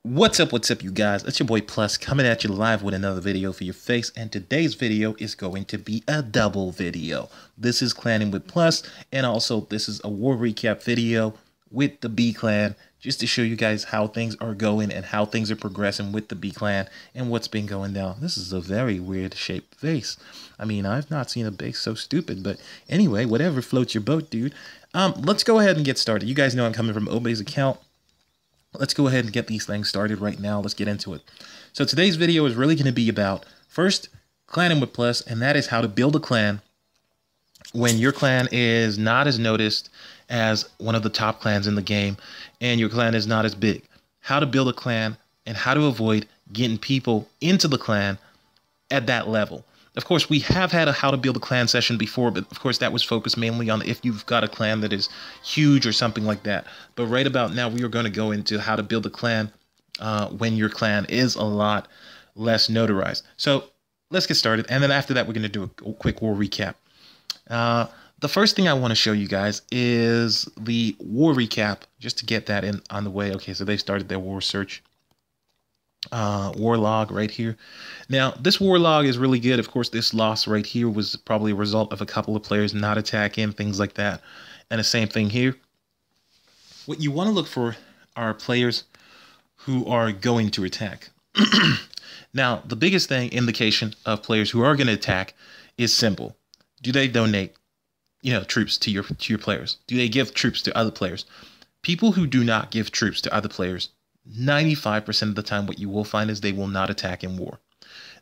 What's up, you guys? It's your boy Plus coming at you live with another video for your face, and today's video is going to be a double video. This is Clanning with Plus, and also this is a war recap video with the B Clan, just to show you guys how things are going and how things are progressing with the B Clan and what's been going down. This is a very weird shaped base. I mean, I've not seen a base so stupid, but anyway, whatever floats your boat, dude. Let's go ahead and get started. You guys know I'm coming from Obey's account. Let's go ahead and get these things started right now. Let's get into it. So today's video is really going to be about, first, clanning with Plus, and that is how to build a clan when your clan is not as noticed as one of the top clans in the game and your clan is not as big. How to build a clan and how to avoid getting people into the clan at that level. Of course, we have had a how to build a clan session before, but of course that was focused mainly on if you've got a clan that is huge or something like that. But right about now, we are going to go into how to build a clan when your clan is a lot less notarized. So let's get started. And then after that, we're going to do a quick war recap. The first thing I want to show you guys is the war recap, just to get that in on the way. Okay, so they started their war search. War log right here. Now this war log is really good. Of course, this loss right here was probably a result of a couple of players not attacking, things like that. And the same thing here. What you want to look for are players who are going to attack. Now, the biggest thing indication of players who are going to attack is simple. Do they donate, troops to your players? Do they give troops to other players? People who do not give troops to other players, 95% of the time, what you will find is they will not attack in war.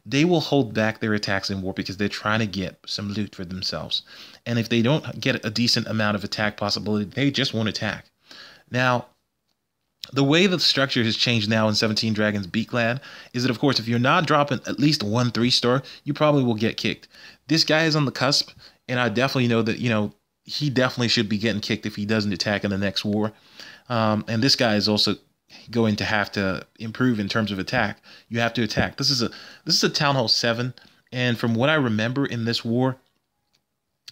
They will hold back their attacks in war because they're trying to get some loot for themselves. And if they don't get a decent amount of attack possibility, they just won't attack. Now, the way the structure has changed now in 17 Dragons B Clan is that, of course, if you're not dropping at least 1 3-star, you probably will get kicked. This guy is on the cusp, and I definitely know that, he definitely should be getting kicked if he doesn't attack in the next war. And this guy is also going to have to improve in terms of attack. You have to attack. This is a Town Hall 7, and from what I remember in this war,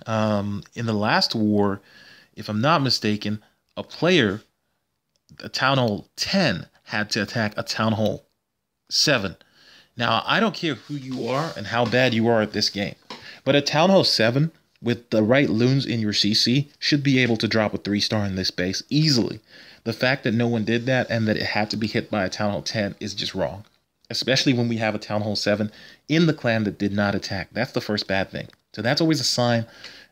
in the last war, if I'm not mistaken, a Town Hall 10 had to attack a Town Hall 7. Now, I don't care who you are and how bad you are at this game, but a Town Hall 7 with the right loons in your CC should be able to drop a 3-star in this base easily. The fact that no one did that and that it had to be hit by a Town Hall 10 is just wrong, especially when we have a Town Hall 7 in the clan that did not attack. That's the first bad thing. So that's always a sign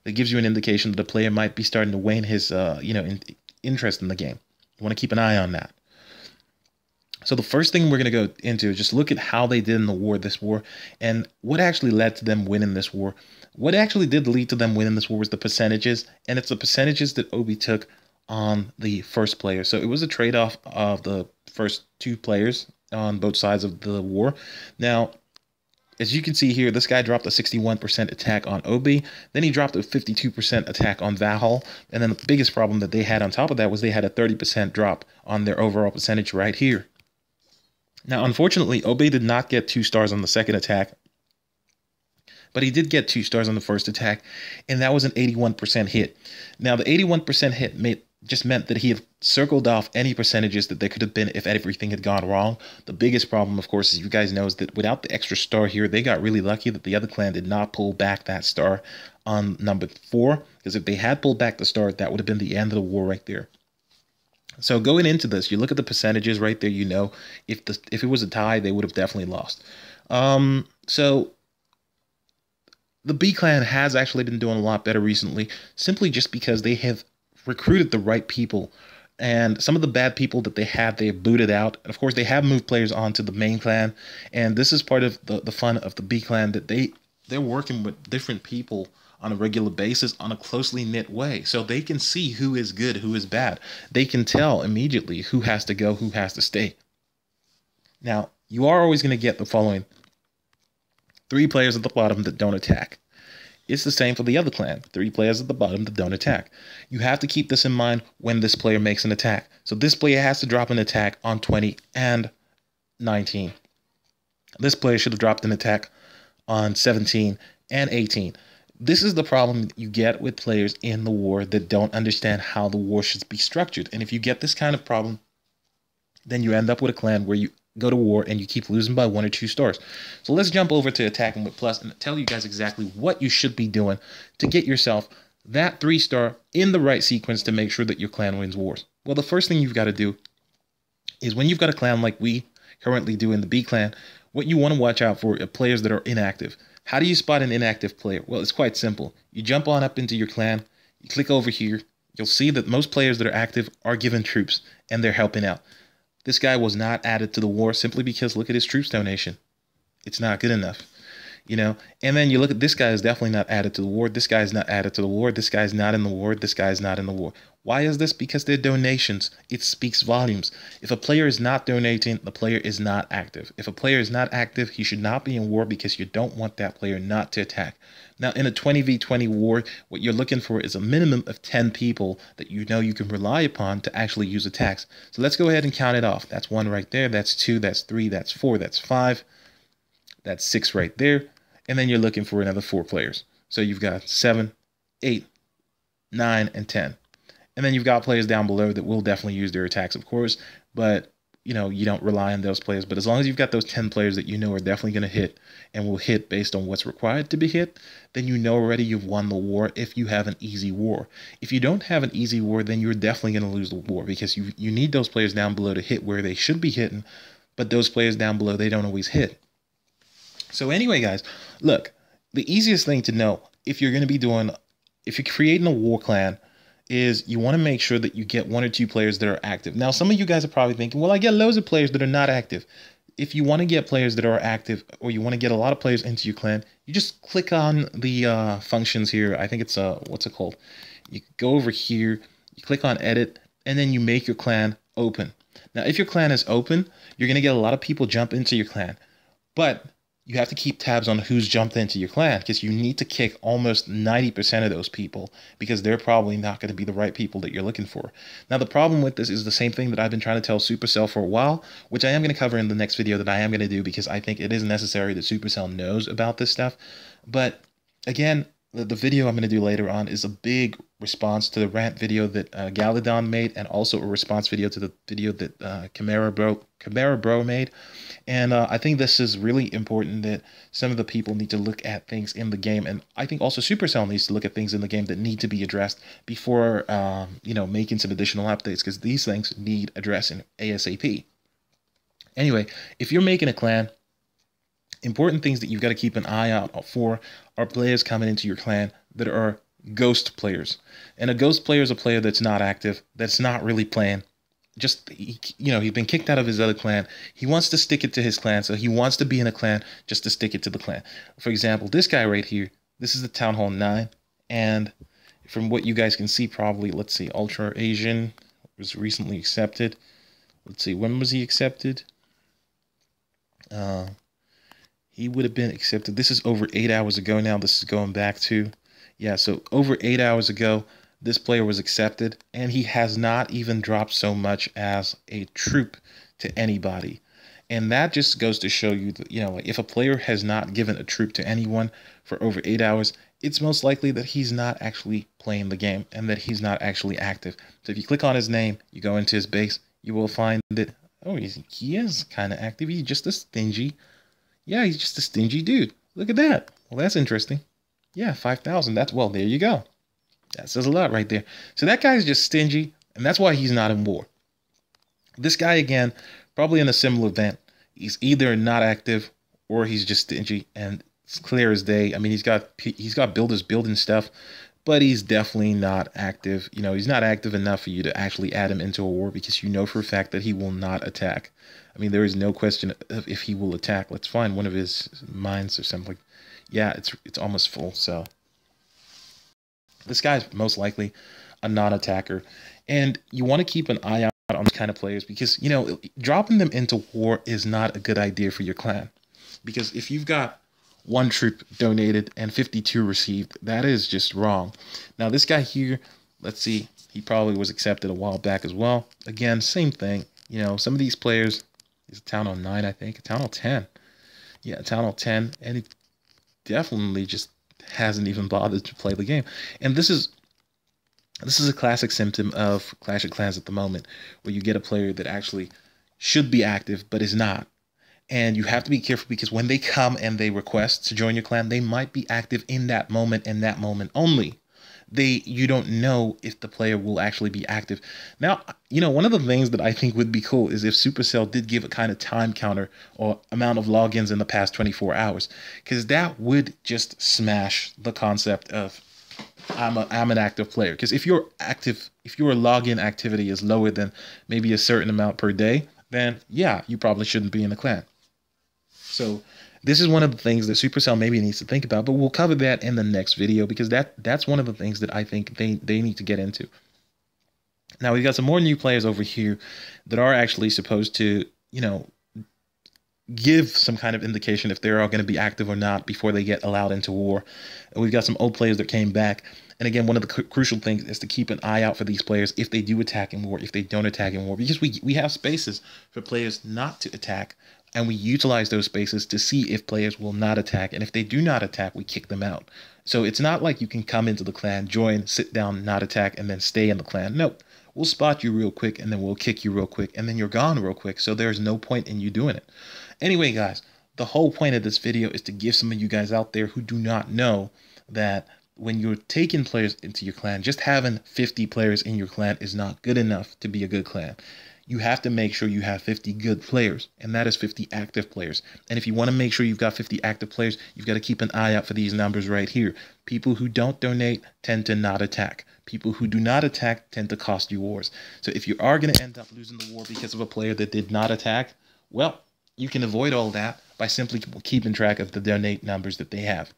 that gives you an indication that the player might be starting to wane his, interest in the game. You want to keep an eye on that. So the first thing we're going to go into is just look at how they did in the war, this war, and what actually led to them winning this war. What actually did lead to them winning this war was the percentages, and it's the percentages that Obi took on the first player. So it was a trade-off of the first 2 players on both sides of the war. Now, as you can see here, this guy dropped a 61% attack on Obi. Then he dropped a 52% attack on Vahal. And then the biggest problem that they had on top of that was they had a 30% drop on their overall percentage right here. Now, unfortunately, Obi did not get 2 stars on the second attack, but he did get 2 stars on the first attack, and that was an 81% hit. Now, the 81% hit just meant that he had circled off any percentages that there could have been if everything had gone wrong. The biggest problem, of course, as you guys know, is that without the extra star here, they got really lucky that the other clan did not pull back that star on number 4, because if they had pulled back the star, that would have been the end of the war right there. So going into this, you look at the percentages right there, if it was a tie, they would have definitely lost. So the B Clan has actually been doing a lot better recently, simply just because they have recruited the right people, and some of the bad people that they have booted out. And of course, they have moved players onto the main clan, and this is part of the fun of the B Clan, that they're working with different people on a regular basis on a closely knit way, so they can see who is good, who is bad. They can tell immediately who has to go, who has to stay. Now, you are always going to get the following: 3 players at the bottom that don't attack. It's the same for the other clan. 3 players at the bottom that don't attack. You have to keep this in mind when this player makes an attack. So this player has to drop an attack on 20 and 19. This player should have dropped an attack on 17 and 18. This is the problem you get with players in the war that don't understand how the war should be structured. And if you get this kind of problem, then you end up with a clan where you go to war and you keep losing by 1 or 2 stars. So let's jump over to Attacking with Plus and tell you guys exactly what you should be doing to get yourself that 3-star in the right sequence to make sure that your clan wins wars. Well, the first thing you've got to do is when you've got a clan like we currently do in the B clan, what you want to watch out for are players that are inactive. How do you spot an inactive player? Well, it's quite simple. You jump on up into your clan, you click over here, you'll see that most players that are active are given troops and they're helping out. This guy was not added to the war simply because look at his troops donation. It's not good enough, you know. And then you look at this guy is definitely not added to the war. This guy is not added to the war. This guy's not in the war. This guy's not in the war. Why is this? Because they're donations. It speaks volumes. If a player is not donating, the player is not active. If a player is not active, he should not be in war because you don't want that player not to attack. Now, in a 20v20 war, what you're looking for is a minimum of 10 people that you know you can rely upon to actually use attacks. So let's go ahead and count it off. That's 1 right there. That's 2. That's 3. That's 4. That's 5. That's 6 right there. And then you're looking for another 4 players. So you've got 7, 8, 9, and 10. And then you've got players down below that will definitely use their attacks, of course. But, you know, you don't rely on those players. But as long as you've got those 10 players that you know are definitely going to hit and will hit based on what's required to be hit, then you know already you've won the war if you have an easy war. If you don't have an easy war, then you're definitely going to lose the war because you need those players down below to hit where they should be hitting. But those players down below, they don't always hit. So anyway, guys, look, the easiest thing to know if you're creating a war clan is you want to make sure that you get 1 or 2 players that are active. Now, some of you guys are probably thinking, well, I get loads of players that are not active. If you want to get players that are active or you want to get a lot of players into your clan, you just click on the functions here. I think it's, what's it called? You go over here, you click on edit, and then you make your clan open. Now, if your clan is open, you're going to get a lot of people jump into your clan. But you have to keep tabs on who's jumped into your clan because you need to kick almost 90% of those people because they're probably not going to be the right people that you're looking for. Now, the problem with this is the same thing that I've been trying to tell Supercell for a while, which I am going to cover in the next video that I am going to do because I think it is necessary that Supercell knows about this stuff. But again, the video I'm going to do later on is a big response to the rant video that Galadon made and also a response video to the video that Chimera Bro made. And I think this is really important that some of the people need to look at things in the game. And I think also Supercell needs to look at things in the game that need to be addressed before, you know, making some additional updates because these things need addressing ASAP. Anyway, if you're making a clan, important things that you've got to keep an eye out for are players coming into your clan that are ghost players. And a ghost player is a player that's not active, that's not really playing. Just, you know, he's been kicked out of his other clan. He wants to stick it to his clan, so he wants to be in a clan just to stick it to the clan. For example, this guy right here, this is the Town Hall 9. And from what you guys can see, probably, let's see, Ultra Asian was recently accepted. Let's see, when was he accepted? He would have been accepted. This is over 8 hours ago now. This is going back to, yeah, so over 8 hours ago, this player was accepted, and he has not even dropped so much as a troop to anybody. And that just goes to show you that, you know, like if a player has not given a troop to anyone for over 8 hours, it's most likely that he's not actually playing the game and that he's not actually active. So if you click on his name, you go into his base, you will find that, oh, he is kind of active. He's just a stingy, yeah, he's just a stingy dude. Look at that. Well, that's interesting. Yeah, 5,000. That's, well, there you go. That says a lot right there. So that guy's just stingy, and that's why he's not in war. This guy, again, probably in a similar event, he's either not active or he's just stingy, and it's clear as day. I mean, he's got builders building stuff, but he's definitely not active. You know, he's not active enough for you to actually add him into a war because you know for a fact that he will not attack. I mean, there is no question of if he will attack. Let's find one of his mines or something. Yeah, it's almost full, so this guy's most likely a non-attacker, and you want to keep an eye out on these kind of players because, you know, dropping them into war is not a good idea for your clan. Because if you've got 1 troop donated and 52 received, that is just wrong. Now, this guy here, let's see, he probably was accepted a while back as well. Again, same thing. You know, some of these players, is Town Hall 9, I think, Town Hall 10. Yeah, Town Hall 10, and he definitely just hasn't even bothered to play the game. And this is a classic symptom of Clash of Clans at the moment, where you get a player that actually should be active but is not. And you have to be careful because when they come and they request to join your clan, they might be active in that moment and that moment only. You don't know if the player will actually be active. Now, one of the things that I think would be cool is if Supercell did give a kind of time counter or amount of logins in the past 24 hours, because that would just smash the concept of I'm an active player. Because if your login activity is lower than maybe a certain amount per day, then yeah, you probably shouldn't be in the clan. So this is one of the things that Supercell maybe needs to think about, but we'll cover that in the next video because that's one of the things that I think they need to get into. Now we've got some more new players over here that are actually supposed to, give some kind of indication if they're all going to be active or not before they get allowed into war. And we've got some old players that came back. And again, one of the crucial things is to keep an eye out for these players if they do attack in war, if they don't attack in war, because we have spaces for players not to attack. And we utilize those spaces to see if players will not attack. And if they do not attack, we kick them out. So it's not like you can come into the clan, join, sit down, not attack, and then stay in the clan. Nope. We'll spot you real quick, and then we'll kick you real quick, and then you're gone real quick. So there's no point in you doing it. Anyway, guys, the whole point of this video is to give some of you guys out there who do not know that when you're taking players into your clan, just having 50 players in your clan is not good enough to be a good clan. You have to make sure you have 50 good players, and that is 50 active players. And if you want to make sure you've got 50 active players, you've got to keep an eye out for these numbers right here. People who don't donate tend to not attack. People who do not attack tend to cost you wars. So if you are going to end up losing the war because of a player that did not attack, well, you can avoid all that by simply keeping track of the donate numbers that they have.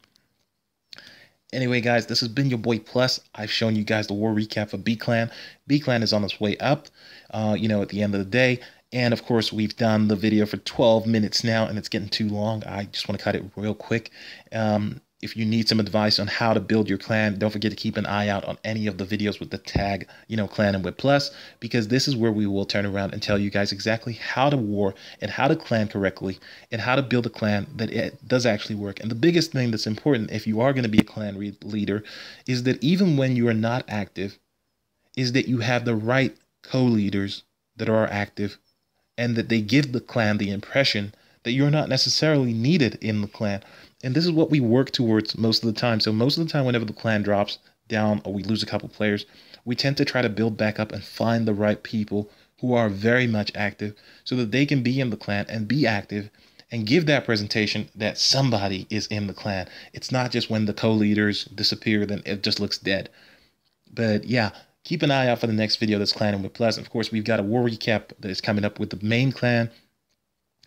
Anyway, guys, this has been your boy Plus. I've shown you guys the war recap for B-Clan. B-Clan is on its way up, at the end of the day. And, of course, we've done the video for 12 minutes now, and it's getting too long. I just want to cut it real quick. If you need some advice on how to build your clan, don't forget to keep an eye out on any of the videos with the tag, Clan and Whip Plus, because this is where we will turn around and tell you guys exactly how to war and how to clan correctly and how to build a clan that it does actually work. And the biggest thing that's important if you are going to be a clan leader is that even when you are not active, is that you have the right co-leaders that are active and that they give the clan the impression that you're not necessarily needed in the clan. And this is what we work towards most of the time. So most of the time, whenever the clan drops down or we lose a couple players, we tend to try to build back up and find the right people who are very much active so that they can be in the clan and be active and give that presentation that somebody is in the clan. It's not just when the co-leaders disappear, then it just looks dead. But yeah, keep an eye out for the next video that's Clanning with Plus. Of course, we've got a war recap that is coming up with the main clan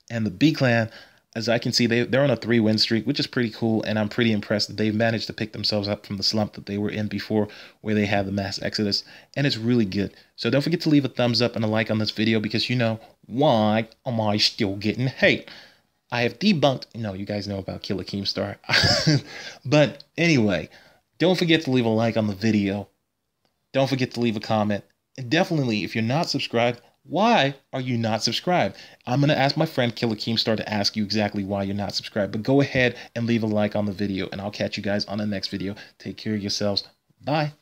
and the B clan. As I can see, they're on a 3-win streak, which is pretty cool, and I'm pretty impressed that they've managed to pick themselves up from the slump that they were in before, where they had the mass exodus, and it's really good. So don't forget to leave a thumbs up and a like on this video, because why am I still getting hate? I have debunked, you guys know about Killer Keemstar. But anyway, don't forget to leave a like on the video. Don't forget to leave a comment. And definitely, if you're not subscribed, why are you not subscribed? I'm going to ask my friend Killer Keemstar to ask you exactly why you're not subscribed. But go ahead and leave a like on the video, and I'll catch you guys on the next video. Take care of yourselves. Bye.